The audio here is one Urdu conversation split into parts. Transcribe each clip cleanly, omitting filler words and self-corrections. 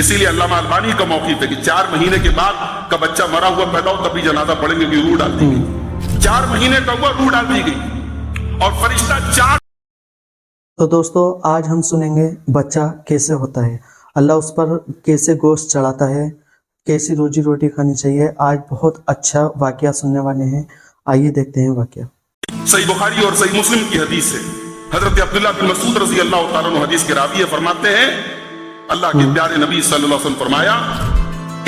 اسی لیے علامہ البانی کا موقف ہے کہ 4 مہینے کے بعد کا بچہ مرا ہوا پیدا ہو تب بھی جنازہ پڑھیں گے کہ روح ڈال دی گئی. 4 مہینے کا ہوا روح ڈال دی گئی اور فرشتہ 4. تو دوستو آج ہم سنیں گے بچہ کیسے ہوتا ہے، اللہ اس پر کیسے گوشت چڑھاتا ہے، کیسی روزی روٹی کھانی چاہیے. آج بہت اچھا واقعہ سننے والے ہیں، آئیے دیکھتے ہیں واقعہ. صحیح بخاری اور صحیح مسلم کی حدیث ہے. حضرت عبداللہ بن مسعود رضی اللہ تعالیٰ عنہ حدیث کے راوی فرماتے ہیں اللہ کے پیارے نبی صلی اللہ علیہ وسلم فرمایا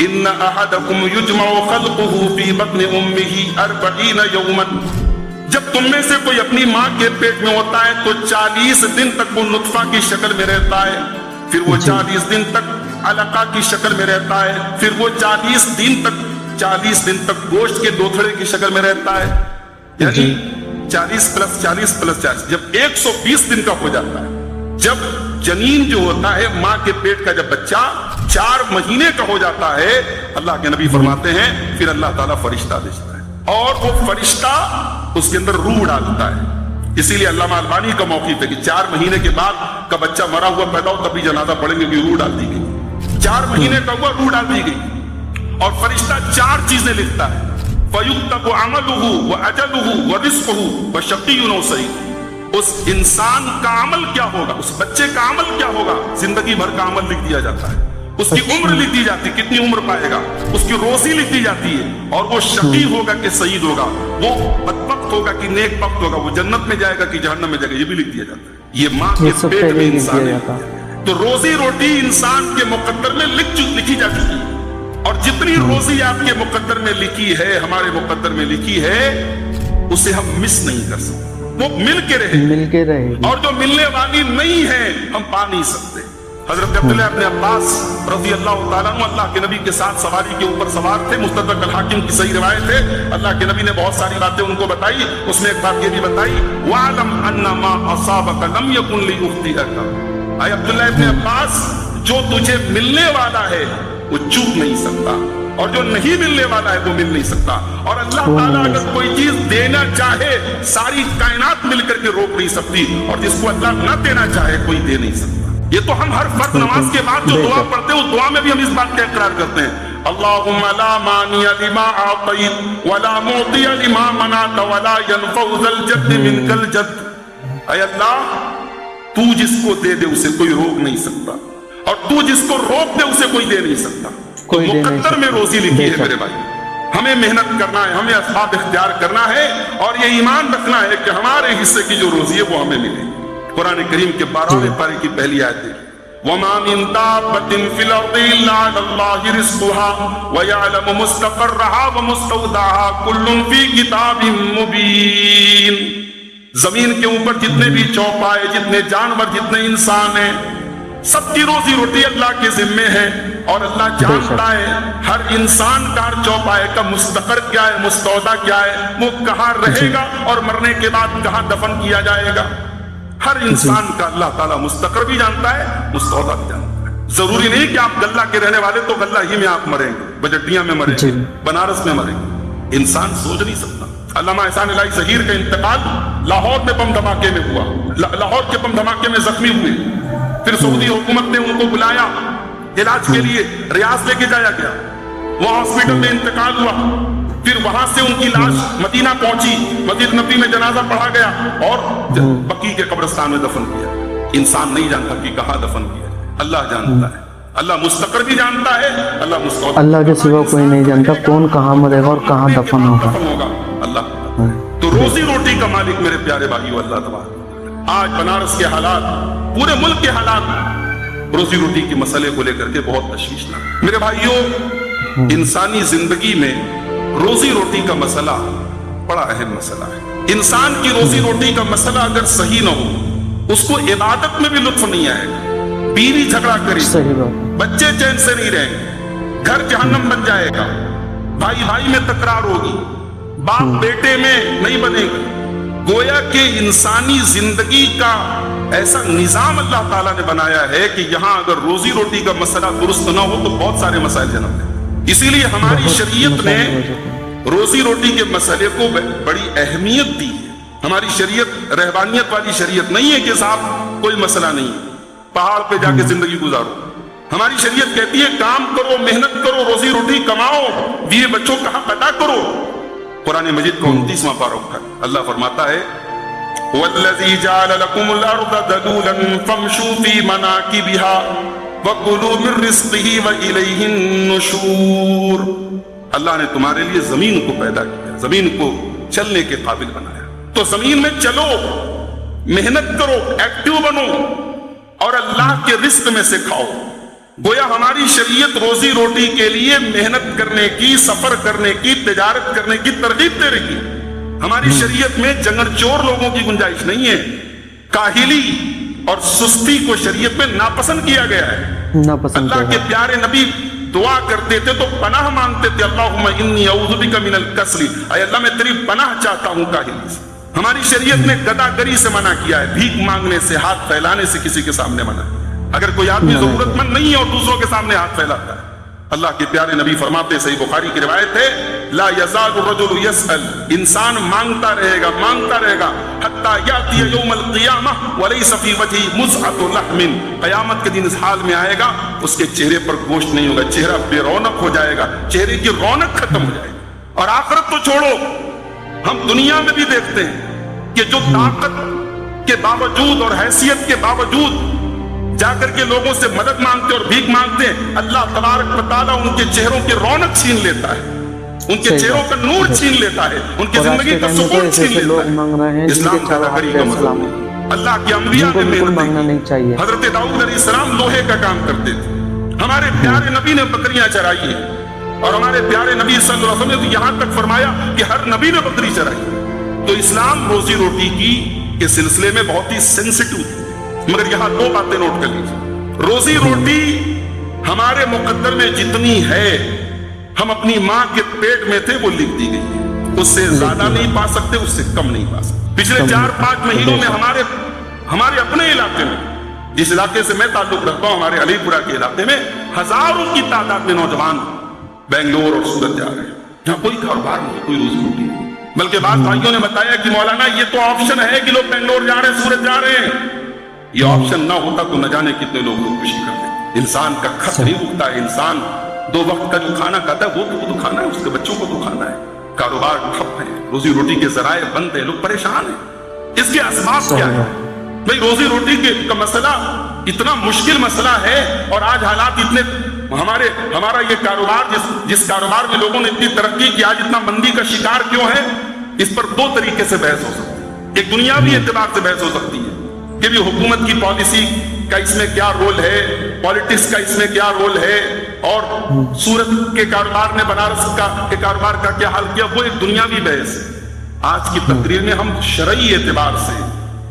ان احدکم یجمع خلقه فی بطن امہ 40 یوما. جب تم میں سے کوئی اپنی ماں کے پیٹ میں ہوتا ہے تو 40 دن تک وہ نطفہ کی شکل میں رہتا ہے، پھر وہ 40 دن تک علقہ کی شکل میں رہتا ہے، پھر وہ 40 دن تک گوشت کے دوتھڑے کی شکل میں رہتا ہے. یعنی 40 + 40 + 40 جب 120 دن کا ہو جاتا ہے. جب جنین جو ہوتا ہے ماں کے پیٹ کا جب بچہ 4 مہینے کا ہو جاتا ہے، اللہ کے نبی فرماتے ہیں پھر اللہ تعالیٰ فرشتہ بھیجتا ہے اور وہ فرشتہ اس کے اندر روح ڈالتا ہے. اسی لیے علامہ البانی کا موقف ہے کہ 4 مہینے کے بعد کا بچہ مرا ہوا پیدا ہو تب بھی جنازہ پڑھیں گے کہ روح ڈال دی گئی. 4 مہینے کا ہوا روح ڈال دی گئی اور فرشتہ 4 چیزیں لکھتا ہے. فَيُكْتَبُ عَمَلُهُ وَأَجَلُهُ وَرِزْقُهُ وَشَقِيٌّ أَوْ سَعِيدٌ. اس انسان کا عمل کیا ہوگا، اس بچے کا عمل کیا ہوگا، زندگی بھر کا عمل لکھ دیا جاتا ہے. اس کی عمر لکھ دی جاتی ہے، کتنی عمر پائے گا، اس کی روزی لکھ دی جاتی ہے اور وہ شقی ہوگا کہ سعید ہوگا، وہ بدبخت ہوگا کہ نیک بخت ہوگا، وہ جنت میں جائے گا کہ جہنم میں جائے گا، یہ بھی لکھ دیا جاتا ہے. یہ ماں کے پیٹ میں انسان ہے. تو روزی روٹی انسان کے مقدر میں لکھی جا چکی ہے اور جتنی روزی آپ کے مقدر میں لکھی ہے، ہمارے مقدر میں لکھی ہے، اسے ہم مس نہیں کر سکتے. وہ مل کے رہے اور جو ملنے والی نہیں ہے ہم پا نہیں سکتے. حضرت عبداللہ ابن عباس رضی اللہ تعالیٰ عنہ اللہ کے نبی کے ساتھ سواری کے اوپر سوار تھے. مستدرک الحاکم کی صحیح روایت ہے. اللہ کے نبی نے بہت ساری باتیں ان کو بتائی، اس میں ایک بات یہ بھی بتائی وَعْلَمْ أَنَّ مَا أَصَابَكَ لَمْ يَكُنْ لِيُخْطِئَكَ. اے عبداللہ ابن عباس، جو تجھے ملنے والا ہے وہ چوک نہیں سکتا اور جو نہیں ملنے والا ہے وہ مل نہیں سکتا. اور اللہ تعالیٰ اگر کوئی چیز دینا چاہے ساری کائنات مل کر کے روک نہیں سکتی اور جس کو اللہ نہ دینا چاہے کوئی دے نہیں سکتا. یہ تو ہم ہر فرض نماز کے بعد جو دعا پڑھتے ہیں اس دعا میں بھی ہم اس بات کا اقرار کرتے ہیں اللہم لا مانع لما اعطیت ولا معطی لما منعت ولا ينفع ذا الجد منک الجد. اے اللہ تو جس کو دے دے اسے کوئی روک نہیں سکتا اور تو جس کو روک دے اسے کوئی دے نہیں سکتا. تو مقدر میں روزی لکھی ہے میرے بھائی، ہمیں محنت کرنا ہے، ہمیں اسباب اختیار کرنا ہے اور یہ ایمان رکھنا ہے کہ ہمارے حصے کی جو روزی ہے وہ ہمیں ملے. قرآن کریم کے 12ویں پارے کی پہلی آیت ہے وَمَا مِن دَابَّةٍ فِي الْأَرْضِ إِلَّا عَلَى اللَّهِ رِزْقُهَا وَيَعْلَمُ مُسْتَقَرَّهَا وَمُسْتَوْدَعَهَا كُلٌّ فِي كِتَابٍ مُبِينٍ. زمین کے اوپر جتنے بھی چوپائے، جتنے جانور، جتنے انسان ہیں، سب کی روزی روٹی اللہ کے ذمے ہے اور اللہ جانتا ہے ہر انسان کا، ہر چوپائے کا مستقر کیا ہے، مستودع کیا ہے، وہ کہاں رہے گا اور مرنے کے بعد کہاں دفن کیا جائے گا. ہر انسان کا اللہ تعالیٰ مستقر بھی جانتا ہے، مستودع بھی جانتا ہے. ضروری نہیں کہ آپ غلہ کے رہنے والے تو غلہ ہی میں آپ مریں گے، بجٹیاں میں مریں گے، بنارس میں مریں گے. انسان سوچ نہیں سکتا. علامہ احسان الہی ظہیر کا انتقال لاہور میں بم دھماکے میں ہوا، لاہور کے بم دھماکے میں زخمی ہوئے. پھر سعودی حکومت نے ان کو بلایا علاج کے لیے، ریاض لے کے جایا گیا، وہاں ہاسپٹل میں انتقال ہوا. پھر وہاں سے ان کی لاش مدینہ پہنچی، مسجد نبوی میں جنازہ پڑھا گیا اور بقیع کے قبرستان میں دفن کیا. انسان نہیں جانتا کہ کہاں دفن کیا، اللہ جانتا ہے. اللہ مستقر بھی جانتا ہے، اللہ مستودع، اللہ کے سوا کوئی نہیں جانتا کون کہاں مرے گا اور کہاں دفن ہوگا، اللہ. تو روزی روٹی کا مالک میرے پیارے بھائیو اللہ تبارک. آج بنارس کے حالات، پورے ملک کے حالات روزی روٹی کے مسئلے کو لے کر کے بہت تشویشناک. میرے بھائیو، انسانی زندگی میں روزی روٹی کا مسئلہ بڑا اہم مسئلہ ہے. انسان کی روزی روٹی کا مسئلہ اگر صحیح نہ ہو اس کو عبادت میں بھی لطف نہیں آئے گا. بیوی جھگڑا کرے گی، بچے چین سے نہیں رہیں گے، گھر جہنم بن جائے گا، بھائی بھائی میں تکرار ہوگی، باپ بیٹے میں نہیں بنے گی. گویا کہ انسانی زندگی کا ایسا نظام اللہ تعالیٰ نے بنایا ہے کہ یہاں اگر روزی روٹی کا مسئلہ درست نہ ہو تو بہت سارے مسائل جنم لیں. اسی لیے ہماری شریعت نے روزی روٹی کے مسئلے کو بڑی اہمیت دی ہے. ہماری شریعت رہبانیت والی شریعت نہیں ہے کہ صاحب کوئی مسئلہ نہیں، پہاڑ پہ جا کے زندگی گزارو، ہماری شریعت کہتی ہے کام کرو، محنت کرو، روزی روٹی کماؤ، بیوی بچوں کا حق ادا کرو۔ قرآن مجید کو 29واں پارہ اٹھا اللہ فرماتا ہے وَالَّذِي جَعَلَ لَكُمُ الْأَرْضَ ذَلُولًا فَامْشُوا فِي مَنَاكِبِهَا وَكُلُوا مِن رِّزْقِهِ وَإِلَيْهِ النُّشُورُ۔ اللہ نے تمہارے لیے زمین کو پیدا کیا، زمین کو چلنے کے قابل بنایا، تو زمین میں چلو، محنت کرو، ایکٹیو بنو اور اللہ کے رزق میں سے کھاؤ۔ گویا ہماری شریعت روزی روٹی کے لیے محنت کرنے کی، سفر کرنے کی، تجارت کرنے کی ترغیب دے رہی ہے۔ ہماری شریعت میں جنگڑ چور لوگوں کی گنجائش نہیں ہے۔ کاہلی اور سستی کو شریعت میں ناپسند کیا گیا ہے۔ اللہ کے پیارے نبی دعا کرتے تھے تو پناہ مانگتے تھے اللہم انی اعوذ بک من الکسل، اے اللہ میں تیری پناہ چاہتا ہوں کاہلی سے۔ ہماری شریعت نے گداگری سے منع کیا ہے، بھیک مانگنے سے، ہاتھ پھیلانے سے کسی کے سامنے منع ہے۔ اگر کوئی آدمی ضرورت مند نہیں ہے اور دوسروں کے سامنے ہاتھ پھیلاتا ہے، اللہ کے پیارے نبی فرماتے ہیں، صحیح بخاری کی روایت ہے، لا یزال الرجل یسأل، انسان مانگتا رہے گا، مانگتا رہے گا، حتی یاتی یوم القیامہ ولیس فی وجہہ مزعۃ لحم، قیامت کے دن اس حال میں آئے گا اس کے چہرے پر گوشت نہیں ہوگا، چہرہ بے رونق ہو جائے گا، چہرے کی رونق ختم ہو جائے گی۔ اور آخرت تو چھوڑو، ہم دنیا میں بھی دیکھتے ہیں کہ جو طاقت کے باوجود اور حیثیت کے باوجود جا کر کے لوگوں سے مدد مانگتے اور بھیک مانگتے ہیں، اللہ تبارک و تعالیٰ ان کے چہروں کی رونق چھین لیتا ہے، ان کے چہروں کا نور چھین لیتا ہے، ان کی زندگی کا سکون چھین لیتا ہے۔ اسلام کا گداگری کا مطلب اللہ کے انبیاء نے محنت کی۔ حضرت داؤد علیہ السلام لوہے کا کام کرتے تھے، ہمارے پیارے نبی نے بکریاں چرائی ہیں، اور ہمارے پیارے نبی صلی اللہ علیہ وسلم نے یہاں تک فرمایا کہ ہر نبی نے بکری چرائی۔ تو اسلام روزی روٹی کی کے سلسلے میں بہت ہی سینسٹیو تھی، مگر یہاں دو باتیں نوٹ کر لیجیے۔ روزی روٹی ہمارے مقدر میں جتنی ہے، ہم اپنی ماں کے پیٹ میں تھے وہ لکھ دی گئی ہے، اس سے زیادہ نہیں پا سکتے، اس سے کم نہیں پا سکتے۔ پچھلے 4-5 مہینوں میں ہمارے اپنے علاقے میں، جس علاقے سے میں تعلق رکھتا ہوں، ہمارے علی پورہ کے علاقے میں ہزاروں کی تعداد میں نوجوان بنگلور اور سورت جا رہے ہیں، جہاں کوئی کاروبار نہیں، کوئی روزی روٹی نہیں۔ بلکہ بعض بھائیوں نے بتایا کہ مولانا یہ تو آپشن ہے کہ لوگ بنگلور جا رہے ہیں، سورت جا رہے ہیں۔ یہ آپشن نہ ہوتا تو نہ جانے کتنے لوگ خودکشی کرتے۔ انسان کا خط نہیں رکتا ہے، انسان 2 وقت کا جو کھانا کھاتا ہے وہ تو کھانا ہے، اس کے بچوں کو تو کھانا ہے۔ کاروبار ٹھپ ہے، روزی روٹی کے ذرائع بند ہیں، لوگ پریشان ہیں۔ اس کے اسباب کیا ہے؟ بھئی روزی روٹی کا مسئلہ اتنا مشکل مسئلہ ہے، اور آج حالات اتنے، ہمارا یہ کاروبار جس کاروبار میں لوگوں نے اتنی ترقی کی، آج اتنا مندی کا شکار کیوں ہے؟ اس پر 2 طریقے سے بحث ہو سکتی ہے۔ ایک دنیاوی اعتبار سے بحث ہو سکتی ہے کہ بھی حکومت کی پالیسی کا اس میں کیا رول ہے، پالیٹکس کا اس میں کیا رول ہے، اور سورت کے کاروبار نے بنارس کے کاروبار کا کیا حل کیا، وہ ایک دنیاوی بحث ہے۔ آج کی تقریر میں ہم شرعی اعتبار سے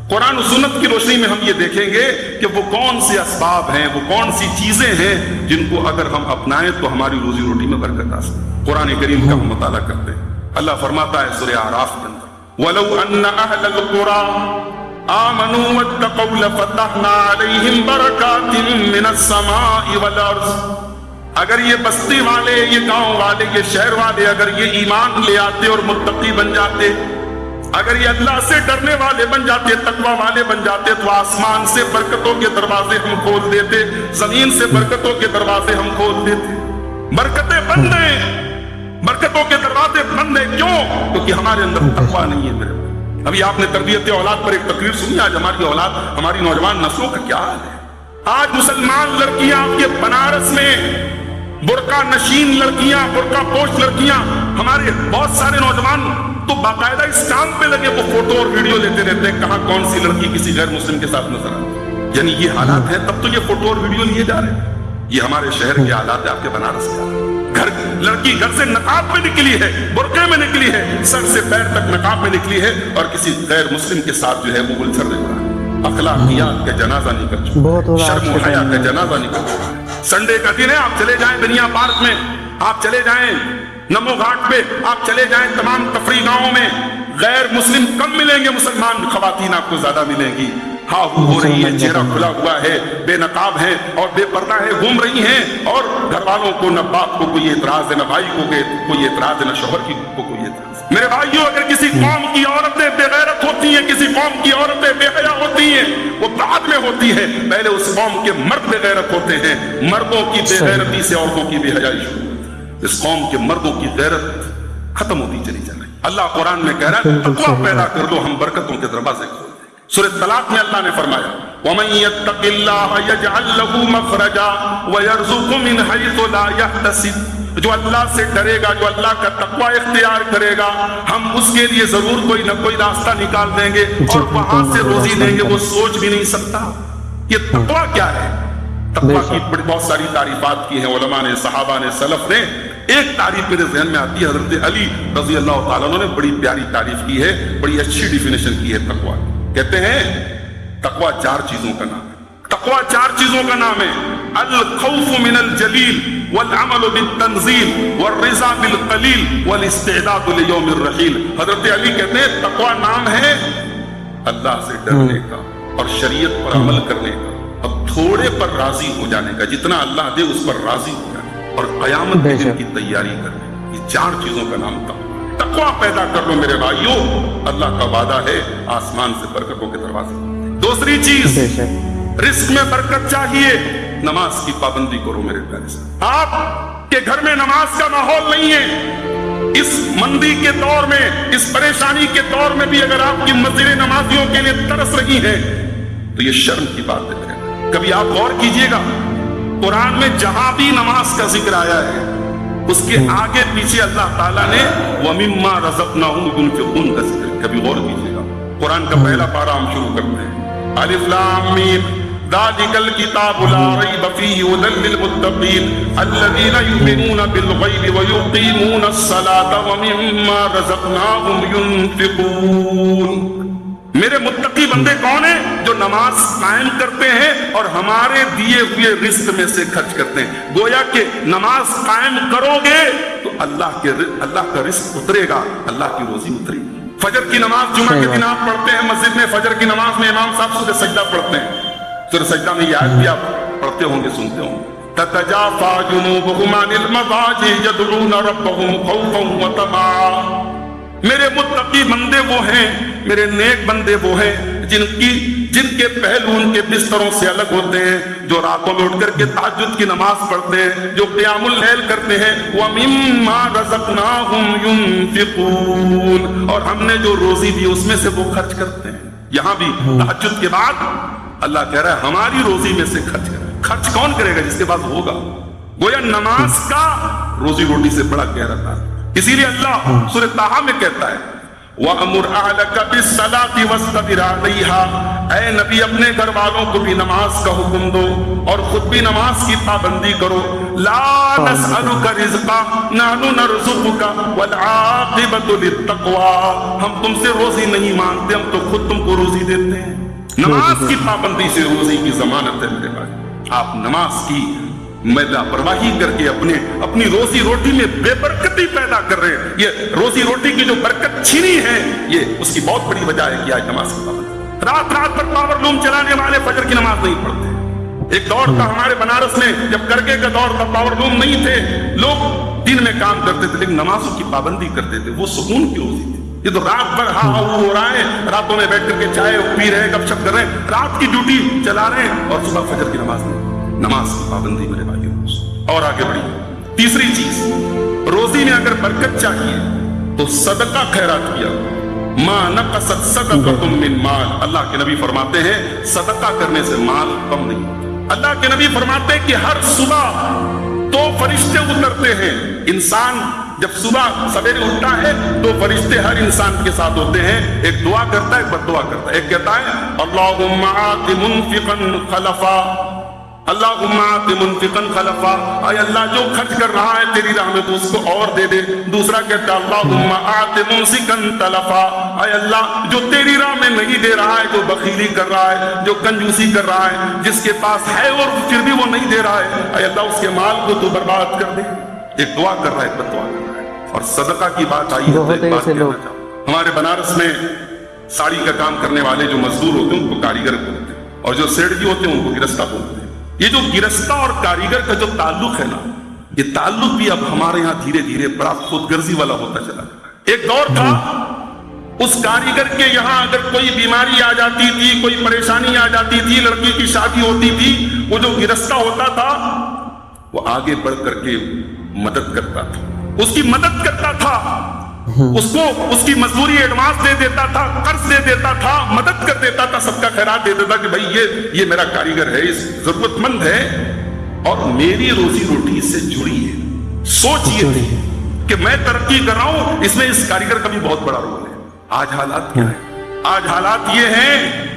قرآن و سنت کی روشنی میں ہم یہ دیکھیں گے کہ وہ کون سے اسباب ہیں، وہ کون سی چیزیں ہیں جن کو اگر ہم اپنائیں تو ہماری روزی روٹی میں برکت آ سکے۔ قرآن کریم کا ہم مطالعہ کرتے ہیں، اللہ فرماتا ہے سورہ اعراف کے اندر، وَلَوْ أَنَّ أَهْلَ الْقُرَىٰ آمنوا واتقوا لفتحنا علیہم برکات من السماء والارض۔ اگر یہ بستی والے، یہ گاؤں والے، یہ شہر والے اگر یہ ایمان لے آتے اور متقی بن جاتے، اگر یہ اللہ سے ڈرنے والے بن جاتے، تقوی والے بن جاتے، تو آسمان سے برکتوں کے دروازے ہم کھول دیتے، زمین سے برکتوں کے دروازے ہم کھول دیتے۔ برکتیں بند ہیں، برکتوں کے دروازے بند ہیں، کیوں؟ کیونکہ ہمارے اندر تقوی نہیں ہے۔ میرے ابھی آپ نے تربیت اولاد پر ایک تقریر سنی، آج ہماری اولاد، ہماری نوجوان نسلوں کا کیا حال ہے۔ آج مسلمان لڑکیاں آپ کے بنارس میں، برقع نشین لڑکیاں، برقع پوش لڑکیاں، ہمارے بہت سارے نوجوان تو باقاعدہ اس کام پہ لگے، وہ فوٹو اور ویڈیو لیتے رہتے ہیں، کہاں کون سی لڑکی کسی غیر مسلم کے ساتھ نظر آتی۔ یعنی یہ حالات ہیں، تب تو یہ فوٹو اور ویڈیو لیے جا رہے ہیں۔ یہ ہمارے شہر کے حالات ہیں، آپ کے بنارس کے۔ لڑکی گھر سے نقاب میں نکلی ہے، برقعے میں نکلی ہے، سر سے پیر تک نقاب میں نکلی ہے، اور کسی غیر مسلم کے ساتھ جو ہے وہ گل سر دے رہا ہے۔ اخلاقیات کا جنازہ نکل چکا، شرم و حیا کا جنازہ نکل چکا۔ سنڈے کا دن ہے، آپ چلے جائیں دنیا پارک میں، آپ چلے جائیں نمو گھاٹ پہ، آپ چلے جائیں تمام تفریح گاہوں میں، غیر مسلم کم ملیں گے، مسلمان خواتین آپ کو زیادہ ملیں گی۔ ہاں ہو رہی ہے، چہرہ کھلا ہوا ہے، بے نقاب ہے اور بے پردہ ہے، گھوم رہی ہیں، اور گھر والوں کو نہ باپ کو کوئی اعتراض ہے، نہ بھائی کو کوئی اعتراض ہے، نہ شوہر کو کوئی اعتراض ہے۔ میرے بھائیوں، اگر کسی قوم کی عورتیں بے غیرت ہوتی ہیں، کسی قوم کی عورتیں بے حیا ہوتی ہیں، وہ بعد میں ہوتی ہے، پہلے اس قوم کے مرد بے غیرت ہوتے ہیں، مردوں کی بے غیرتی سے عورتوں کی بے حیائی شروع ہوتی ہے۔ اس قوم کے مردوں کی غیرت ختم ہوتی چلی جا رہی ہے۔ اللہ قرآن میں کہہ رہا ہے تقویٰ پیدا کر دو، ہم برکتوں کے دروازے کھول دیں گے۔ سورۃ طلاق میں اللہ نے فرمایا وَمَن يَتَّقِ اللَّهَ يَجْعَل لَّهُ مَخْرَجًا وَيَرْزُقْهُ مِنْ حَيْثُ لَا يَحْتَسِبُ، جو اللہ سے ڈرے گا، جو اللہ کا تقویٰ اختیار کرے گا، ہم اس کے لیے ضرور کوئی نہ کوئی راستہ نکال دیں گے اور وہاں سے روزی دیں گے، وہ سوچ بھی نہیں سکتا۔ یہ تقویٰ کیا ہے؟ تقویٰ کی بہت ساری تعریفات کی ہیں علماء نے، صحابہ نے، سلف نے۔ ایک تعریف میرے ذہن میں آتی ہے، حضرت علی رضی اللہ تعالیٰ عنہ نے بڑی پیاری تعریف کی ہے، بڑی اچھی ڈیفینیشن کی ہے تقویٰ۔ کہتے ہیں تقویٰ 4 چیزوں کا نام ہے۔ تقویٰ 4 چیزوں کا نام ہے: الخوف من الجلیل والعمل بالتنزیل والرضا بالقلیل والاستعداد لیوم الرحیل۔ حضرت علی کہتے ہیں تقویٰ نام ہے اللہ سے ڈرنے کا اور شریعت پر عمل کرنے کا، اب تھوڑے پر راضی ہو جانے کا، جتنا اللہ دے اس پر راضی ہو جانے کا، اور قیامت کے دن کی تیاری کرنے کا۔ یہ 4 چیزوں کا نام تقویٰ۔ تقویٰ پیدا کر لو میرے بھائیوں، اللہ کا وعدہ ہے آسمان سے برکتوں کے دروازے۔ دوسری چیز، رزق میں برکت چاہیے، نماز کی پابندی کرو میرے پیارے سے۔ آپ کے گھر میں نماز کا ماحول نہیں ہے، اس مندی کے دور میں، اس پریشانی کے دور میں بھی اگر آپ کی مسجدیں نمازیوں کے لیے ترس رہی ہیں تو یہ شرم کی بات ہے۔ کبھی آپ غور کیجئے گا، قرآن میں جہاں بھی نماز کا ذکر آیا ہے اس کے آگے پیچھے اللہ تعالیٰ نے وَمِمَّا رَزَقْنَاهُمْ يُنْفِقُونَ کا ذکر، کبھی غور کیجئے گا۔ قرآن کا پہلا پارہ ہم شروع کرتے ہیں، الف لام میم ذالک الکتاب لا ریب فیہ ھدی للمتقین الذین یؤمنون بالغیب ویقیمون الصلاۃ ومما رزقناہم ینفقون۔ میرے متقی بندے کون ہیں؟ جو نماز قائم کرتے ہیں اور ہمارے دیے ہوئے رزق میں سے خرچ کرتے ہیں۔ گویا کہ نماز قائم کرو گے تو اللہ کا رزق اترے گا، اللہ کی روزی اترے گی۔ فجر کی نماز جمعہ کے دن آپ پڑھتے ہیں مسجد میں، فجر کی نماز میں امام صاحب سورہ سجدہ پڑھتے ہیں۔ سورہ سجدہ میں یہ آیت بھی آپ پڑھتے ہوں گے، سنتے ہوں گے، تتجافى جنوبهم عن المضاجع يدعون ربهم خوفا وطمعا۔ میرے متقی بندے وہ ہیں، میرے نیک بندے وہ ہیں جن کے پہلو ان کے بستروں سے الگ ہوتے ہیں، جو راتوں میں اٹھ کر کے تہجد کی نماز پڑھتے ہیں، جو قیام اللیل کرتے ہیں، وَمِمَّا رَزَقْنَاهُمْ يُنْفِقُونَ، اور ہم نے جو روزی دی اس میں سے وہ خرچ کرتے ہیں۔ یہاں بھی تہجد کے بعد اللہ کہہ رہا ہے ہماری روزی میں سے خرچ کریں۔ خرچ کون کرے گا؟ جس کے پاس ہوگا۔ گویا نماز کا روزی روٹی سے بڑا گہرا تعلق۔ اسی لیے اللہ سورہ طٰہٰ میں کہتا ہے وَأَمُرْ أَهْلَكَ بِالصَّلَاةِ وَاسْتَبِرْ عَلَيْهَا، اے نبی اپنے گھر والوں کو بھی نماز کا حکم دو اور خود بھی نماز کی پابندی کرو۔ لَا نَسْأَلُكَ رِزْقًا نَحْنُ نَرْزُقُكَ وَالْعَاقِبَةُ لِلتَّقْوَىٰ، ہم تم سے روزی نہیں مانگتے، ہم تو خود تم کو روزی دیتے ہیں۔ نماز کی پابندی سے روزی کی ضمانت ہے میرے بھائی۔ آپ نماز کی لاپرواہی کر کے اپنی روزی روٹی میں بے برکتی پیدا کر رہے ہیں۔ یہ روزی روٹی کی جو برکت چھینی ہے، یہ اس کی بہت بڑی وجہ ہے کہ آج نماز کی پابندی۔ رات پر پاور لوم چلانے والے فجر کی نماز نہیں پڑھتے۔ ایک دور تھا ہمارے بنارس میں، جب کرکے کا دور تھا، پاور لوم نہیں تھے، لوگ دن میں کام کرتے تھے لیکن نمازوں کی پابندی کرتے تھے۔ وہ سکون کی روزی تھی۔ یہ تو رات بھر ہو رہا ہے، راتوں میں بیٹھ کر کے چائے پی رہے ہیں، گپ شپ کر رہے ہیں، رات کی ڈیوٹی چلا رہے ہیں اور صبح فجر کی نماز نہیں۔ نماز کی پابندی میرے بھائیوں۔ اور آگے بڑھی تیسری چیز، روزی میں اگر برکت چاہیے تو صدقہ خیرات کیا۔ ما نقصت صدقۃ من مال، اللہ کے نبی فرماتے ہیں صدقہ کرنے سے مال کم نہیں ہوتا۔ اللہ کے نبی فرماتے ہیں کہ ہر صبح 2 فرشتے اترتے ہیں۔ انسان جب صبح سویرے اٹھتا ہے 2 فرشتے ہر انسان کے ساتھ ہوتے ہیں، ایک دعا کرتا ہے، ایک بد دعا کرتا ہے۔ ایک کہتا ہے اللہم آت منفقا خلفا، اللہم آت منفقا خلفا، اے اللہ جو خرچ کر رہا ہے تیری راہ میں تو اس کو اور دے دے۔ دوسرا کہتا ہے اللہم آت ممسکا تلفا، اے اللہ جو تیری راہ میں نہیں دے رہا ہے، جو بخیلی کر رہا ہے، جو کنجوسی کر رہا ہے، جس کے پاس ہے اور پھر بھی وہ نہیں دے رہا ہے، اے اللہ اس کے مال کو تو برباد کر دے۔ ایک دعا کر رہا ہے، ایک بد دعا کر رہا ہے۔ اور صدقہ کی بات آئی ہے تو ایک بات کہنا چاہتا ہوں، ہمارے بنارس میں ساڑی کا کام کرنے والے جو مزدور ہوتے ہیں ان کو کاریگر بولتے ہیں، اور جو سیٹھ جی ہوتے ہیں ان کو گرستہ بولتے ہیں۔ یہ جو گرستہ اور کاریگر کا جو تعلق ہے نا، یہ تعلق بھی اب ہمارے یہاں دھیرے دھیرے بڑا خود غرضی والا ہوتا چلا. ایک دور تھا اس کاریگر کے یہاں اگر کوئی بیماری آ جاتی تھی, کوئی پریشانی آ جاتی تھی, لڑکی کی شادی ہوتی تھی, وہ جو گرستہ ہوتا تھا وہ آگے بڑھ کر کے مدد کرتا تھا, اس کی مدد کرتا تھا, اس کو اس کی مزدوری ایڈوانس دے دیتا تھا, قرض دے دیتا تھا, مدد کر دیتا تھا, صدقہ خیرات دے دیتا کہ بھائی یہ میرا کاریگر ہے, اس ضرورت مند ہے اور میری روزی روٹی سے جڑی ہے. سوچئے کہ میں ترقی کر رہا ہوں, اس میں اس کاریگر کا بھی بہت بڑا رول ہے. آج حالات کیا ہے؟ آج حالات یہ ہیں,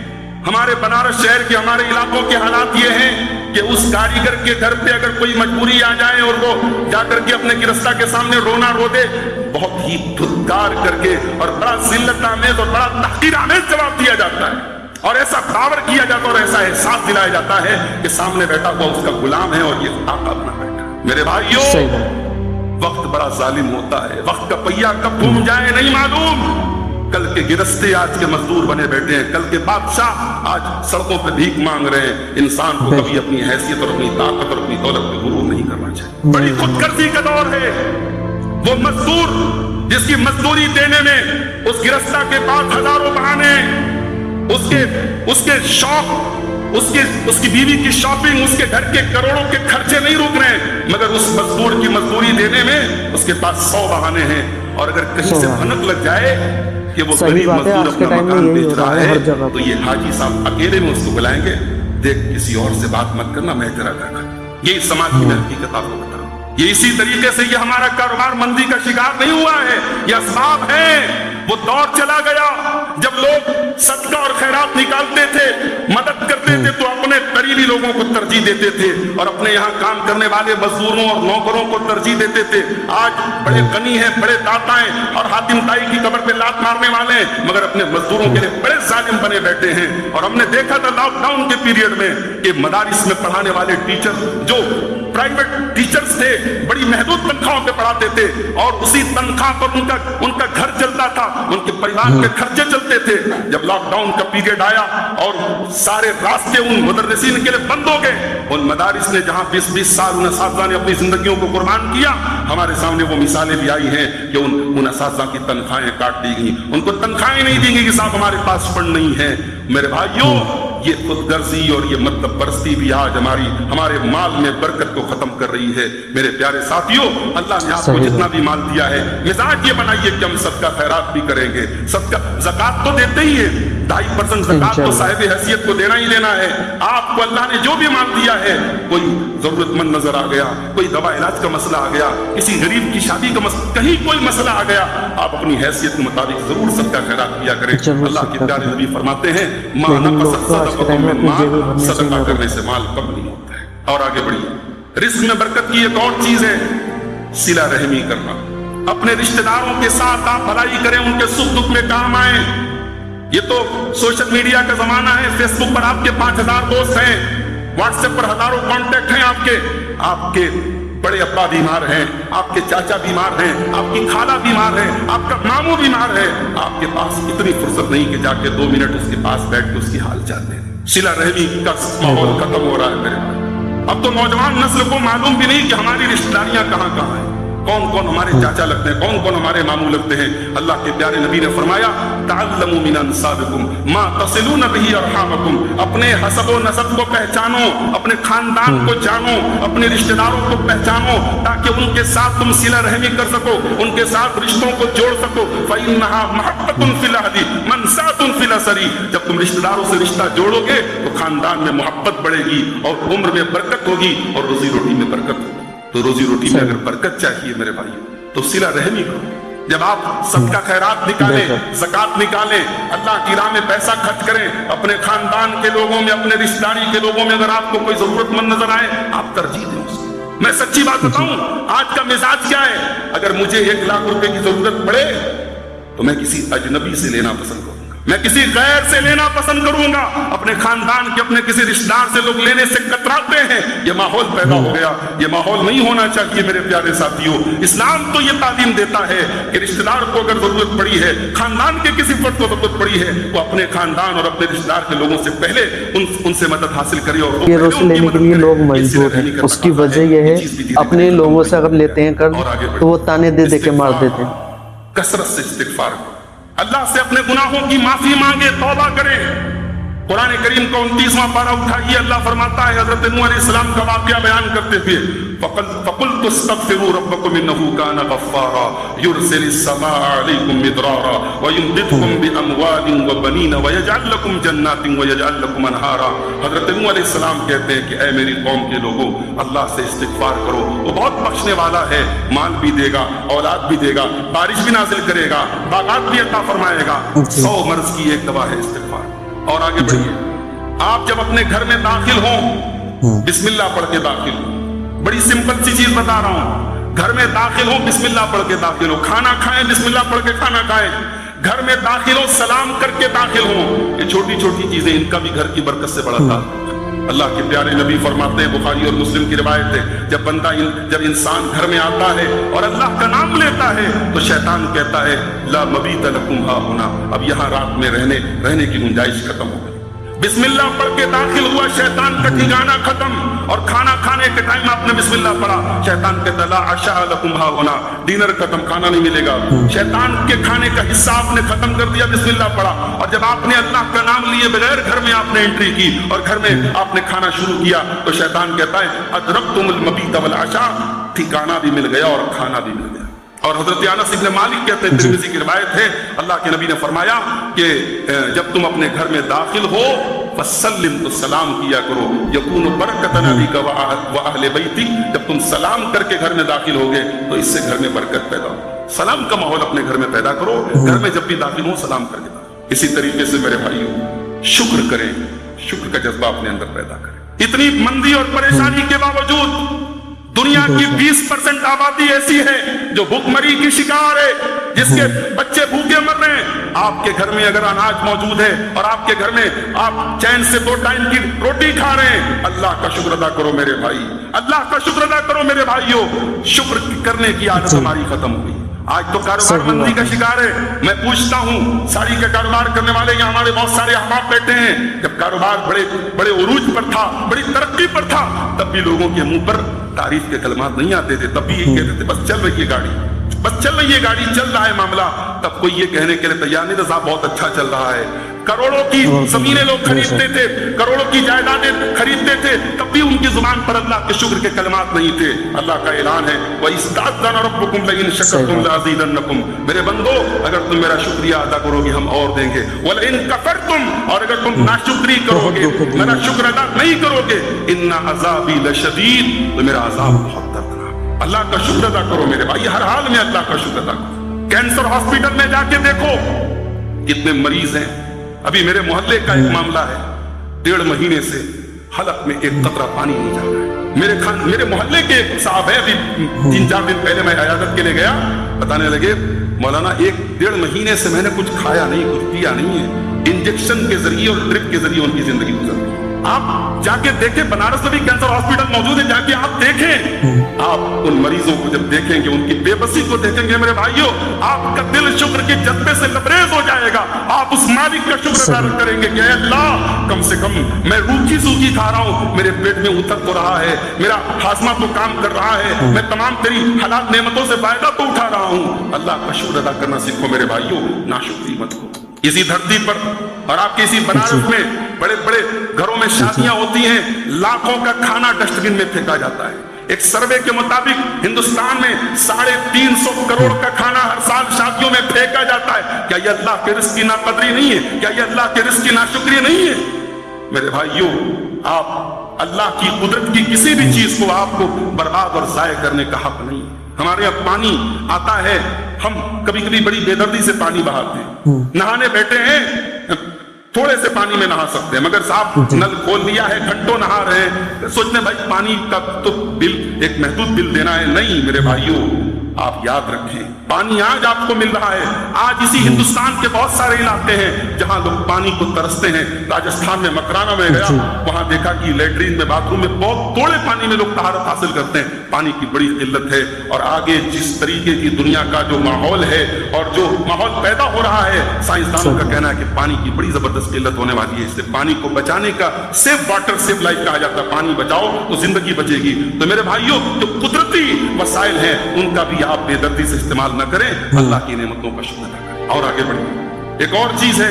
ہمارے بنارس شہر کے, ہمارے علاقوں کے حالات یہ ہیں کہ اس کاریگر کے گھر پہ اگر کوئی مجبوری آ جائے اور وہ جا کر کے اپنے گرستہ کے سامنے رونا رو دے, بہت ہی دھتکار کر کے اور بڑا ذلت آمیز اور بڑا تحقیر آمیز جواب دیا جاتا ہے, اور ایسا پاور کیا جاتا ہے اور ایسا احساس دلایا جاتا ہے کہ سامنے بیٹھا ہوا اس کا غلام ہے اور یہ آقا بنا بیٹھا ہے. میرے بھائیوں, وقت بڑا ظالم ہوتا ہے, وقت کا پہیہ کب گھوم جائے نہیں معلوم. کل کے گرستے آج کے مزدور بنے بیٹھے ہیں, کل کے بادشاہ آج سڑکوں پہ بھیک مانگ رہے ہیں. انسان کو کبھی اپنی حیثیت اور اپنی طاقت اور اپنی دولت پہ غرور نہیں کرنا چاہیے. بڑی خود غرضی کا دور ہے. وہ مزدور جس کی مزدوری دینے میں اس گرستہ کے پاس ہزاروں بہانے, اس کے شوق, اس کی بیوی کی شاپنگ, اس کے گھر کے کروڑوں کے خرچے نہیں روک رہے ہیں, مگر اس مزدور کی مزدوری دینے میں اس کے پاس 100 بہانے ہیں. اور اگر کہیں سے بھنک لگ جائے کہ وہ غریب مزدور اپنا مکان بیچ رہا ہے تو یہ حاجی صاحب اکیلے میں اس کو بلائیں گے, دیکھ کسی اور سے بات مت کرنا, میں تیرا گھر کر. یہی سماج کی میں حقیقت آپ کو بتا رہا ہوں. یہ اسی طریقے سے یہ ہمارا کاروبار مندی کا شکار نہیں ہوا ہے, یہ اسباب ہیں. وہ دور چلا گیا جب لوگ صدقہ اور خیرات نکالتے تھے, مدد کرتے تھے تو اپنے قریبی لوگوں کو ترجیح دیتے تھے اور اپنے یہاں کام کرنے والے مزدوروں اور نوکروں کو ترجیح دیتے تھے. آج بڑے غنی ہیں, بڑے داتا ہیں اور حاتم طائی کی قبر پہ لات مارنے والے ہیں, مگر اپنے مزدوروں کے لیے بڑے ظالم بنے بیٹھے ہیں. اور ہم نے دیکھا تھا لاک ڈاؤن کے پیریڈ میں کہ مدارس میں پڑھانے والے ٹیچر جو پرائیویٹ ٹیچرز تھے, بڑی محدود تنخواہوں پہ پڑھاتے تھے اور اسی تنخواہ پر ان کا گھر چلتا تھا, ان کے پریوار کے خرچے چلتے تھے. جب لاک ڈاؤن کا پیریڈ آیا اور سارے راستے ان مدرسین کے لیے بند ہو گئے, ان مدارس نے جہاں 20-20 سال ان اساتذہ نے اپنی زندگیوں کو قربان کیا, ہمارے سامنے وہ مثالیں بھی آئی ہیں کہ ان اساتذہ کی تنخواہیں کاٹ دی گئی, ان کو تنخواہیں نہیں دی گئی کہ صاحب ہمارے پاس فنڈ نہیں ہے. میرے بھائیوں, یہ خود غرضی اور یہ مطلب پرستی بھی آج ہمارے مال میں برکت کو ختم کر رہی ہے. میرے پیارے ساتھیوں, اللہ نے آپ کو جتنا بھی مال دیا ہے, مزاج یہ بنائیے کہ ہم صدقہ خیرات بھی کریں گے. صدقہ زکات تو دیتے ہی ہے, 2.5% زکات تو صاحب حیثیت کو دینا ہی لینا ہے. آپ کو اللہ نے جو بھی مال دیا ہے, کوئی ضرورت مند نظر آ گیا, کوئی دوا علاج کا مسئلہ آ گیا, کسی غریب کی شادی کا مسئلہ, کہیں کوئی مسئلہ آ گیا, آپ اپنی حیثیت کے مطابق ضرور صدقہ خیرات کیا کریں. اللہ کے پیارے نبی فرماتے ہیں صدقہ کرنے سے مال کم نہیں ہوتا ہے. اور آگے بڑھیے, رزق میں برکت کی ایک اور چیز ہے صلہ رحمی کرنا. اپنے رشتہ داروں کے ساتھ آپ بھلائی کریں, ان کے سکھ دکھ میں کام آئیں. یہ تو سوشل میڈیا کا زمانہ ہے, فیس بک پر آپ کے 5000 دوست ہیں, واٹس ایپ پر ہزاروں کانٹیکٹ ہیں آپ کے بڑے ابا بیمار ہیں, آپ کے چاچا بیمار ہیں, آپ کی خالہ بیمار ہے, آپ کا ماموں بیمار ہے, آپ کے پاس اتنی فرصت نہیں کہ جا کے 2 منٹ اس کے پاس بیٹھ کے اس کی حال چال دیں. صلہ رحمی کا ماحول ختم ہو رہا ہے میرے بھائی. اب تو نوجوان نسل کو معلوم بھی نہیں کہ ہماری رشتہ داریاں کہاں کہاں ہیں, کون کون ہمارے چاچا لگتے ہیں, کون کون ہمارے ماموں لگتے ہیں. اللہ کے پیارے نبی نے فرمایا تعلموا من انسابکم ما تصلون به ارحامکم, اپنے حسب و نسب کو پہچانو, اپنے خاندان کو جانو, اپنے رشتہ داروں کو پہچانو تاکہ ان کے ساتھ تم صلہ رحمی کر سکو, ان کے ساتھ رشتوں کو جوڑ سکو. فإنها محبة في العهد منساة في الأسر, جب تم رشتہ داروں سے رشتہ جوڑو گے تو خاندان میں محبت بڑھے گی اور عمر میں برکت ہوگی اور روزی روٹی میں برکت ہوگی. تو روزی روٹی میں اگر برکت چاہیے میرے بھائی تو صلہ رحمی کرو. جب آپ صدقہ خیرات نکالیں, زکات نکالیں, اللہ کی راہ میں پیسہ خرچ کریں, اپنے خاندان کے لوگوں میں, اپنے رشتہ داری کے لوگوں میں اگر آپ کو کوئی ضرورت مند نظر آئے, آپ ترجیح دیں اس کو. میں سچی بات بتاؤں, آج کا مزاج کیا ہے, اگر مجھے 1 لاکھ روپے کی ضرورت پڑے تو میں کسی اجنبی سے لینا پسند کروں گا. میں کسی غیر سے لینا پسند کروں گا، اپنے خاندان کے اپنے کسی رشتہ دار سے لوگ لینے سے کتراتے ہیں، یہ ماحول پیدا ہو گیا، یہ ماحول نہیں ہونا چاہیے میرے پیارے ساتھیوں۔ اسلام تو یہ تعلیم دیتا ہے کہ رشتہ دار کو اگر ضرورت پڑی ہے، خاندان کے کسی فرد کو ضرورت پڑی ہے، وہ اپنے خاندان اور اپنے رشتہ دار کے لوگوں سے پہلے ان سے مدد حاصل کرے، اور یہ روز لینے کے لیے لوگ مجبور ہیں۔ اس کی وجہ یہ ہے اپنے لوگوں سے اگر لیتے ہیں قرض تو وہ تانے دے دے کے مار دیتے ہیں۔ کثرت سے استغفار کرو، اللہ سے اپنے گناہوں کی معافی مانگے، توبہ کریں۔ قرآن کریم کا 29واں پارہ اٹھائیے، اللہ فرماتا ہے حضرت نوح علیہ السلام کا واقعہ بیان کرتے ہوئے، فَقُلْتُ اسْتَغْفِرُوا رَبَّكُمْ إِنَّهُ كَانَ غَفَّارًا يُرْسِلِ السَّمَاءَ عَلَيْكُمْ مِدْرَارًا وَيُمْدِدْكُمْ بِأَمْوَالٍ وَبَنِينَ وَيَجْعَلْ لَكُمْ جَنَّاتٍ وَيَجْعَلْ لَكُمْ أَنْهَارًا۔ حضرت نوح علیہ السلام کہتے ہیں کہ اے میری قوم کے لوگوں، اللہ سے استغفار کرو، وہ بہت بخشنے والا ہے، مال بھی دے گا، اولاد بھی دے گا، بارش بھی نازل کرے گا، باغات بھی عطا فرمائے گا۔ 100 مرض کی ایک دوا ہے استغفار۔ اور آگے بڑھیے، آپ جب اپنے گھر میں داخل ہوں بسم اللہ پڑھ کے داخل ہوں، بڑی سمپل سی چیز بتا رہا ہوں، گھر میں داخل ہوں بسم اللہ پڑھ کے داخل ہوں، کھانا کھائیں بسم اللہ پڑھ کے کھانا کھائیں، گھر میں داخل ہوں سلام کر کے داخل ہوں، یہ چھوٹی چھوٹی چیزیں، ان کا بھی گھر کی برکت سے بڑا تھا۔ اللہ کے پیارے نبی فرماتے ہیں، بخاری اور مسلم کی روایت ہے، جب انسان گھر میں آتا ہے اور اللہ کا نام لیتا ہے تو شیطان کہتا ہے لا مبیت لکم ہا ہونا، اب یہاں رات میں رہنے کی گنجائش ختم ہو گئی۔ بسم اللہ پڑھ کے داخل ہوا، شیطان کا ٹھکانہ ختم، اور کھانا کھانے کے ٹائم آپ نے بسم اللہ پڑھا، شیطان کہتا لا عشاء لکم ہا ہونا، ڈنر ختم، کھانا نہیں ملے گا، شیطان کے کھانے کا حصہ آپ نے ختم کر دیا، بسم اللہ پڑھا، اور جب آپ نے اللہ کا نام لیے بغیر گھر میں آپ نے انٹری کی اور گھر میں آپ نے کھانا شروع کیا تو شیطان کہتا ہے ادرکتم المبیت والعشاء، ٹھکانہ بھی مل گیا اور کھانا بھی مل گیا۔ اور حضرت انس ابن مالک کہتے ہیں، ترمذی کی روایت ہے، اللہ کے نبی نے فرمایا کہ جب تم اپنے گھر میں داخل ہو فسلم، تو سلام کیا کرو، یکون برکۃ علیک واہل بیتی، جب تم سلام کر کے گھر میں داخل ہوگے تو اس سے گھر میں برکت پیدا ہو۔ سلام کا ماحول اپنے گھر میں پیدا کرو، گھر میں جب بھی داخل ہو سلام کر کے داخل۔ اسی طریقے سے میرے بھائیوں، شکر کریں، شکر کا جذبہ اپنے اندر پیدا کریں۔ اتنی مندی اور پریشانی کے باوجود دنیا کی 20% آبادی ایسی ہے جو بھوک مری کی شکار ہے، جس کے بچے بھوکے مر رہے ہیں۔ آپ کے گھر میں اگر اناج موجود ہے اور آپ کے گھر میں آپ چین سے 2 ٹائم کی روٹی کھا رہے ہیں، اللہ کا شکر ادا کرو میرے بھائی، اللہ کا شکر ادا کرو میرے بھائیوں۔ شکر کرنے کی عادت ہماری ختم ہوئی، آج تو کاروبار مندی کا شکار ہے۔ میں پوچھتا ہوں، ساڑی کا کاروبار کرنے والے یہاں ہمارے بہت سارے احباب بیٹھے ہیں، جب کاروبار بڑے عروج پر تھا، بڑی ترقی پر تھا، تب بھی لوگوں کے منہ پر تعریف کے کلمات نہیں آتے تھے، تب بھی یہ کہتے تھے بس چل رہی ہے گاڑی، بس چل رہی ہے گاڑی، چل رہا ہے معاملہ۔ تب کوئی یہ کہنے کے لیے تیار نہیں تھا صاحب بہت اچھا چل رہا ہے۔ کروڑوں کی زمینیں لوگ خریدتے تھے، کروڑوں کی جائیدادیں خریدتے تھے، تب بھی ان کی زبان پر اللہ کے شکر کے کلمات نہیں تھے۔ اللہ کا اعلان ہے وَإِذْ رَبُّكُمْ لَئِن شَكَرْتُمْ لَأَزِيدَنَّكُمْ، میرے بندو اگر تم میرا شکریہ ادا کرو گے ہم اور دیں گے، وَلَئِن كَفَرْتُمْ، اور اگر تم ناشکری کرو گے، میرا شکر ادا نہیں کرو گے، إِنَّ عَذَابِي لَشَدِيدٌ، تو میرا عذاب بہت دردناک۔ اللہ کا شکر ادا کرو میرے بھائی، ہر حال میں اللہ کا شکر ادا کرو۔ کینسر ہاسپٹل میں جا کے دیکھو کتنے مریض ہیں۔ ابھی میرے محلے کا ایک معاملہ ہے، 1.5 مہینے سے حلق میں ایک قطرہ پانی نہیں جا رہا ہے۔ میرے محلے کے ایک صاحب ہے، ابھی 3-4 دن پہلے میں عیادت کے لیے گیا، بتانے لگے مولانا 1-1.5 مہینے سے میں نے کچھ کھایا نہیں، کچھ پیا نہیں ہے، انجیکشن کے ذریعے اور ڈرپ کے ذریعے ان کی زندگی گزر رہی ہے۔ آپ جا کے دیکھیں، بنارس میں بھی کینسر ہاسپٹل موجود ہے، جا کے آپ دیکھیں، آپ ان مریضوں کو جب دیکھیں گے، ان کی بے بسی کو دیکھیں گے میرے بھائیوں، آپ کا دل شکر کے جذبے سے لبریز ہو جائے گا۔ آپ اس مالک کا شکر ادا کریں گے کہ اے اللہ، کم سے کم میں روکھی سوکھی کھا رہا ہوں، میرے پیٹ میں اتر تو رہا ہے، میرا ہاضمہ تو کام کر رہا ہے، میں تمام تیری حلال نعمتوں سے فائدہ تو اٹھا رہا ہوں۔ اللہ کا شکر ادا کرنا سیکھو میرے بھائیوں، ناشکری مت کرو۔ اسی دھرتی پر اور آپ کے اسی بنارس میں بڑے بڑے گھروں میں شادیاں ہوتی ہیں، لاکھوں کا کھانا ڈسٹ بن میں پھینکا جاتا ہے۔ ایک سروے کے مطابق ہندوستان میں 350 کروڑ کا کھانا ہر سال شادیوں میں پھینکا جاتا ہے۔ کیا یہ اللہ کے رزق کی ناقدری نہیں ہے؟ کیا یہ اللہ کے رزق کی ناشکری نہیں ہے؟ میرے بھائیوں، آپ اللہ کی قدرت کی کسی بھی چیز کو آپ کو برباد اور ضائع کرنے کا حق نہیں ہے۔ ہمارے یہاں پانی آتا ہے، ہم کبھی کبھی بڑی بے دردی سے پانی بہاتے ہیں، نہانے بیٹھے ہیں، تھوڑے سے پانی میں نہا سکتے ہیں، مگر صاحب نل کھول دیا ہے، گھنٹوں نہا رہے ہیں، سوچتے ہیں بھائی پانی کا تو بل ایک محدود بل دینا ہے۔ نہیں میرے بھائیوں، آپ یاد رکھیں پانی آج آپ کو مل رہا ہے. آج اسی ہندوستان کے بہت سارے علاقے ہیں جہاں لوگ پانی کو ترستے ہیں. راجستھان میں مکرانا میں گیا, وہاں دیکھا کہ لیٹرین میں باتھ روم میں بہت تھوڑے پانی میں لوگ طہارت حاصل کرتے ہیں. پانی کی بڑی قلت ہے. اور آگے جس طریقے کی دنیا کا جو ماحول ہے اور جو ماحول پیدا ہو رہا ہے, سائنسدانوں کا کہنا ہے کہ پانی کی بڑی زبردست قلت ہونے والی ہے. اس سے پانی کو بچانے کا سیو واٹر سیو لائف کہا جاتا ہے. پانی بچاؤ تو زندگی بچے گی. تو میرے بھائیوں, جو قدرتی وسائل ہیں ان کا بھی آپ بے دردی سے استعمال نہ کریں, اللہ کی نعمتوں کا شکر ادا کریں. اور آگے بڑھیں. ایک اور چیز ہے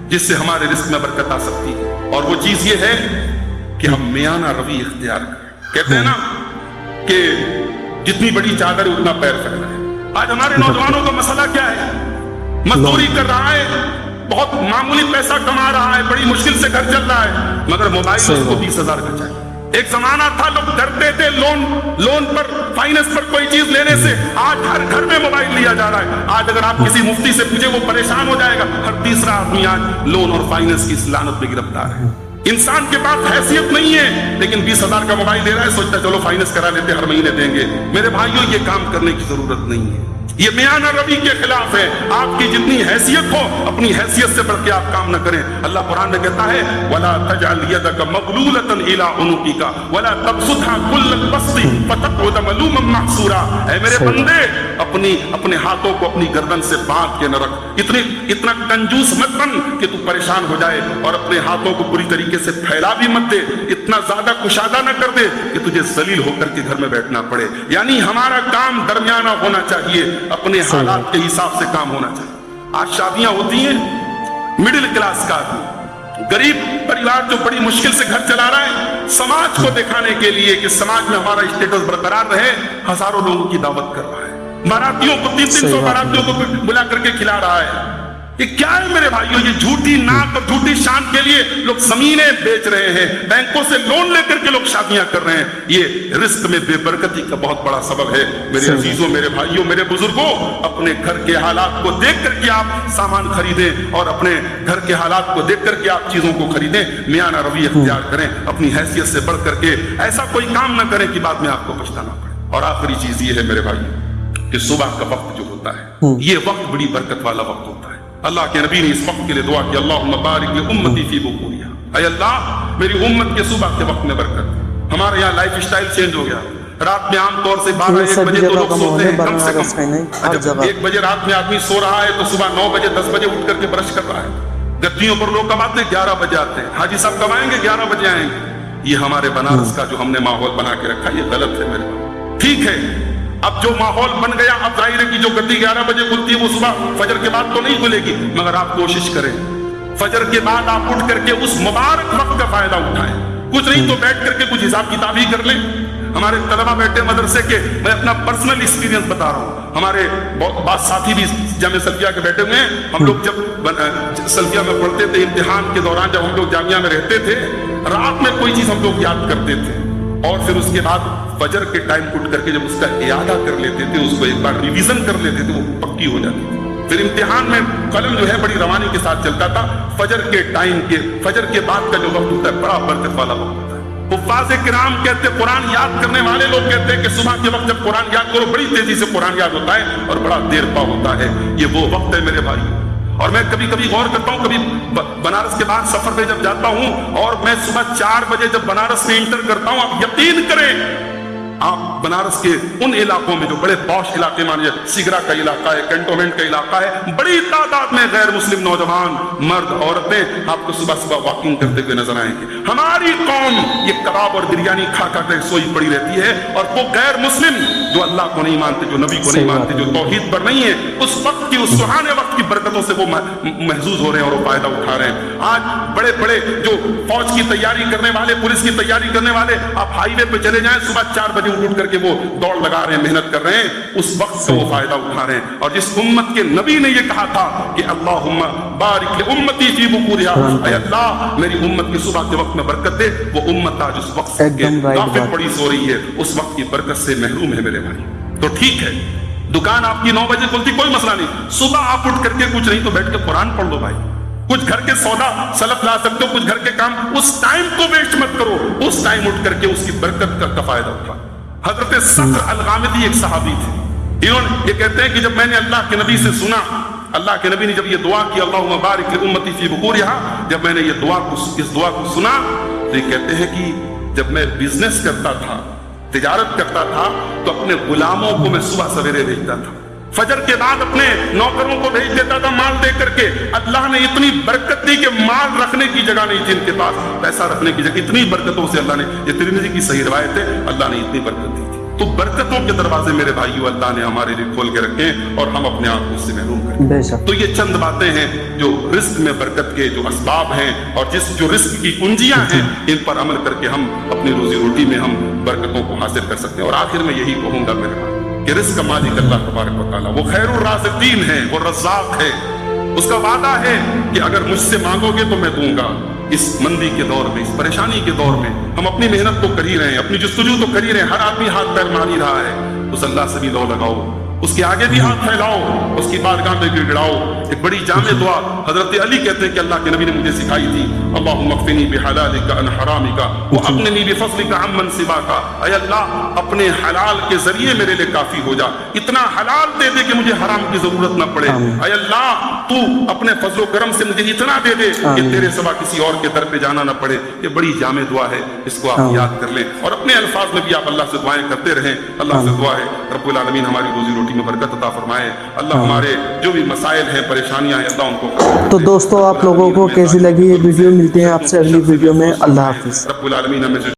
جس سے ہمارے رزق میں برکت آ سکتی ہے, اور وہ چیز یہ ہے کہ ہم میانہ روی اختیار کریں. کہتے ہیں نا کہ جتنی بڑی چادر اتنا پیر پھیلا ہے. آج ہمارے نوجوانوں کا مسئلہ کیا ہے؟ مزدوری کر رہا ہے, بہت معمولی پیسہ کما رہا ہے, بڑی مشکل سے گھر چل رہا ہے, مگر موبائل اس کو 20,000 کا چاہیے. ایک زمانہ تھا لوگ ڈرتے تھے لون پر فائننس پر کوئی چیز لینے سے. آج ہر گھر میں موبائل لیا جا رہا ہے. آج اگر آپ کسی مفتی سے پوچھیں وہ پریشان ہو جائے گا. ہر تیسرا آدمی آج لون اور فائننس کی لعنت میں گرفتار ہے. انسان کے پاس حیثیت نہیں ہے لیکن 20,000 کا موبائل دے رہا ہے, سوچتا ہے چلو فائننس کرا لیتے, ہر مہینے دیں گے. میرے بھائیوں, یہ کام کرنے کی ضرورت نہیں ہے. یہ میانہ روی کے خلاف ہے. آپ کی جتنی حیثیت ہو اپنی حیثیت سے بڑھ کے آپ کام نہ کریں. اللہ قرآن میں کہتا ہے وَلَا تَجْعَلْ يَدَكَ مَغْلُولَةً إِلَىٰ عُنُقِكَ وَلَا تَبْسُطْهَا كُلَّ الْبَسْطِ فَتَقْعُدَ مَلُومًا مَحْسُورًا. اے میرے بندے, اپنے ہاتھوں کو اپنی گردن سے باندھ کے نہ رکھ. اتنا کنجوس مت بن کہ تو پریشان ہو جائے, اور اپنے ہاتھوں کو پوری طریقے سے پھیلا بھی مت دے. اتنا زیادہ کشادہ نہ کر دے کہ تجھے ذلیل ہو کر کے گھر میں بیٹھنا پڑے. یعنی ہمارا کام درمیانہ ہونا چاہیے, اپنے حالات کے حساب سے کام ہونا چاہیے. آج شادیاں ہوتی ہیں, مڈل کلاس کا آدمی, غریب پریوار جو بڑی مشکل سے گھر چلا رہا ہے, سماج کو دکھانے کے لیے کہ سماج میں ہمارا اسٹیٹس برقرار رہے, ہزاروں لوگوں کی دعوت کر رہا ہے. باراتیوں کو 300 باراتیوں کو بلا کر کے کھلا رہا ہے. یہ کیا ہے میرے بھائیوں؟ یہ جھوٹی ناک اور جھوٹی شان کے لیے لوگ زمینیں بیچ رہے ہیں, بینکوں سے لون لے کر کے لوگ شادیاں کر رہے ہیں. یہ رزق میں بے برکتی کا بہت بڑا سبب ہے. میرے عزیزوں, میرے بھائیوں, میرے بزرگوں, اپنے گھر کے حالات کو دیکھ کر کے آپ سامان خریدیں, اور اپنے گھر کے حالات کو دیکھ کر کے آپ چیزوں کو خریدیں. میانہ روی اختیار کریں, اپنی حیثیت سے بڑھ کر کے ایسا کوئی کام نہ کریں کہ بعد میں آپ کو پچھتانا پڑے. اور آخری چیز یہ ہے میرے بھائیوں کہ صبح کا وقت جو ہوتا ہے یہ وقت بڑی برکت والا وقت ہوتا ہے. اللہ کے نبی نے اس وقت کے لیے دعا کی, اللہم بارک لامتی فی بکورہا, اے اللہ میری امت کے صبح کے وقت میں برکت. ہمارے یہاں لائف سٹائل چینج ہو گیا. رات میں عام طور سے 12-1 بجے تو لوگ سوتے ہیں, کم سے کم جب 1 بجے رات میں آدمی سو رہا ہے تو صبح 9 بجے 10 بجے اٹھ کر کے برش کر رہا ہے. گدیوں پر لوگ کب آتے ہیں؟ 11 بجے آتے ہیں. حاجی صاحب کب آئیں گے؟ 11 بجے آئیں گے. یہ ہمارے بنارس کا جو ہم نے ماحول بنا کے رکھا یہ غلط ہے میرے بھائی. ٹھیک ہے, اب جو ماحول بن گیا, اب ظاہر ہے کہ جو گدی 11 بجے کھلتی ہے وہ صبح فجر کے بعد تو نہیں کھلے گی, مگر آپ کوشش کریں فجر کے بعد آپ اٹھ کر کے اس مبارک وقت کا فائدہ اٹھائیں. کچھ نہیں تو بیٹھ کر کے کچھ حساب کتاب ہی کر لیں. ہمارے طلبہ بیٹھے مدرسے کے, میں اپنا پرسنل ایکسپیرینس بتا رہا ہوں. ہمارے بعض ساتھی بھی جامعہ سلفیہ کے بیٹھے ہوئے ہیں. ہم لوگ جب سلفیہ میں پڑھتے تھے, امتحان کے دوران جب ہم لوگ جامعہ میں رہتے تھے, رات میں کوئی چیز ہم لوگ یاد کرتے تھے, اور پھر اس کے بعد فجر کے ٹائم اٹھ کر کے جب اس کا اعادہ کر لیتے تھے, اس کو ایک بار ریویژن کر لیتے تھے, وہ پکی ہو جاتی تھی. پھر امتحان میں قلم جو ہے بڑی روانی کے ساتھ چلتا تھا. فجر کے ٹائم کے, فجر کے بعد کا جو وقت ہوتا ہے بڑا برکت والا وقت ہوتا ہے. حفاظ کرام کہتے, قرآن یاد کرنے والے لوگ کہتے ہیں کہ صبح کے وقت جب قرآن یاد کرو بڑی تیزی سے قرآن یاد ہوتا ہے اور بڑا دیر پا ہوتا ہے. یہ وہ وقت ہے میرے بھائی. اور میں کبھی کبھی غور کرتا ہوں, کبھی بنارس کے بعد سفر میں جب جاتا ہوں اور میں صبح 4 بجے جب بنارس میں انٹر کرتا ہوں, آپ یقین کریں آپ بنارس کے ان علاقوں میں جو بڑے پوش علاقے مانیے, سگرا کا علاقہ ہے, کنٹونمنٹ کا علاقہ ہے, بڑی تعداد میں غیر مسلم نوجوان, مرد, عورتیں آپ کو صبح صبح واکنگ کرتے ہوئے نظر آئیں گے. ہماری قوم یہ کباب اور بریانی کھا کھا کر سوئی پڑی رہتی ہے, اور وہ غیر مسلم جو اللہ کو نہیں مانتے, جو نبی کو نہیں مانتے, جو توحید پر نہیں ہے, اس وقت کی, اس سہانے وقت کی برکتوں سے وہ محظوظ ہو رہے ہیں اور وہ فائدہ اٹھا رہے ہیں. آج بڑے بڑے جو فوج کی تیاری کرنے والے, پولیس کی تیاری کرنے والے, آپ ہائی وے پہ چلے جائیں, صبح 4 بجے اٹھ کر کے وہ دوڑ لگا رہے ہیں, محنت کر رہے ہیں, اس وقت سے وہ فائدہ اٹھا رہے ہیں. اور جس امت کے نبی نے یہ کہا تھا کہ اللہم بارک لامتی فی بکورہا, اے اللہ میری امت کی صبح کے وقت میں برکت دے, وہ امت آج اس وقت کے غافل پڑی سو رہی ہے, اس وقت کی برکت سے محروم ہے میرے بھائی. تو ٹھیک ہے, دکان آپ کی 9 بجے کھلتی, کوئی مسئلہ نہیں, صبح آپ اٹھ کر کے کچھ نہیں تو بیٹھ کے قرآن پڑھ لو بھائی. کچھ گھر کے سودا سلف لا سکتے ہو, کچھ گھر کے کام, اس ٹائم کو ویسٹ مت کرو, اس ٹائم اٹھ کر کے اس کی برکت کا فائدہ اٹھا. حضرت صخر الغامدی ایک صحابی تھے, یہ کہتے ہیں کہ جب میں نے اللہ کے نبی سے سنا, اللہ کے نبی نے جب یہ دعا کی اللہم بارک لامتی فی بکورہا, جب میں نے یہ اس دعا کو سنا تو یہ کہتے ہیں کہ جب میں بزنس کرتا تھا, تجارت کرتا تھا, تو اپنے غلاموں کو میں صبح سویرے بھیجتا تھا, فجر کے بعد اپنے نوکروں کو بھیج دیتا تھا مال دے کر کے. اللہ نے اتنی برکت دی کہ مال رکھنے کی جگہ نہیں تھی ان کے پاس, پیسہ رکھنے کی جگہ, اتنی برکتوں سے اللہ نے, یہ ترمذی کی صحیح روایت ہے, اللہ نے اتنی برکت دی تھی. تو برکتوں کے دروازے میرے بھائیو اللہ نے ہمارے لیے کھول کے رکھے ہیں, اور ہم اپنے آپ کو اس سے محروم کریں. بے شک. تو یہ چند باتیں ہیں جو رزق میں برکت کے جو اسباب ہیں, اور جو رزق کی کنجیاں ہیں, ان پر عمل کر کے ہم اپنی روزی روٹی میں ہم برکتوں کو حاصل کر سکتے ہیں. اور آخر میں یہی کہوں گا میرے بھائی کہ رزق کا مالک اللہ تبارک و تعالیٰ, وہ خیر الرازقین ہے, وہ رزاق ہے. اس کا وعدہ ہے کہ اگر مجھ سے مانگو گے تو میں دوں گا. اس مندی کے دور میں, اس پریشانی کے دور میں ہم اپنی محنت تو کر ہی رہے ہیں, اپنی جستجو تو کر ہی رہے ہیں, ہر آدمی ہاتھ پیر مار ہی رہا ہے. اس اللہ سے بھی لو لگاؤ, اس کے آگے بھی ہاتھ پھیلاؤ, اس کی بارگاہ میں گڑ گڑاؤ. ایک بڑی جامع دعا حضرت علی کہتے ہیں کہ اللہ کے نبی نے مجھے سکھائی تھی, اللہم اکفنی بحلالک عن حرامک واغننی بفضلک عمن سواک. اے اللہ اپنے حلال کے ذریعے میرے لیے کافی ہو جا, اتنا حلال دے دے کہ مجھے حرام کی ضرورت نہ پڑے. اے اللہ تو اپنے فضل و کرم سے مجھے اتنا دے دے کہ تیرے سوا کسی اور کے در پہ جانا نہ پڑے. یہ بڑی جامع دعا ہے, اس کو آپ یاد کر لیں, اور اپنے الفاظ میں بھی آپ اللہ سے دعائیں کرتے رہیں. اللہ سے دعا ہے رب العالمین ہماری روزی روٹی میں برکت عطا فرمائے. اللہ ہمارے جو بھی مسائل ہیں, پریشانیاں ہیں, اللہ ان کو. تو دوستو آپ لوگوں کو کیسی لگی یہ ویڈیو, ملتے ہیں آپ سے اگلی ویڈیو میں. اللہ حافظ. رب العالمین ہمیں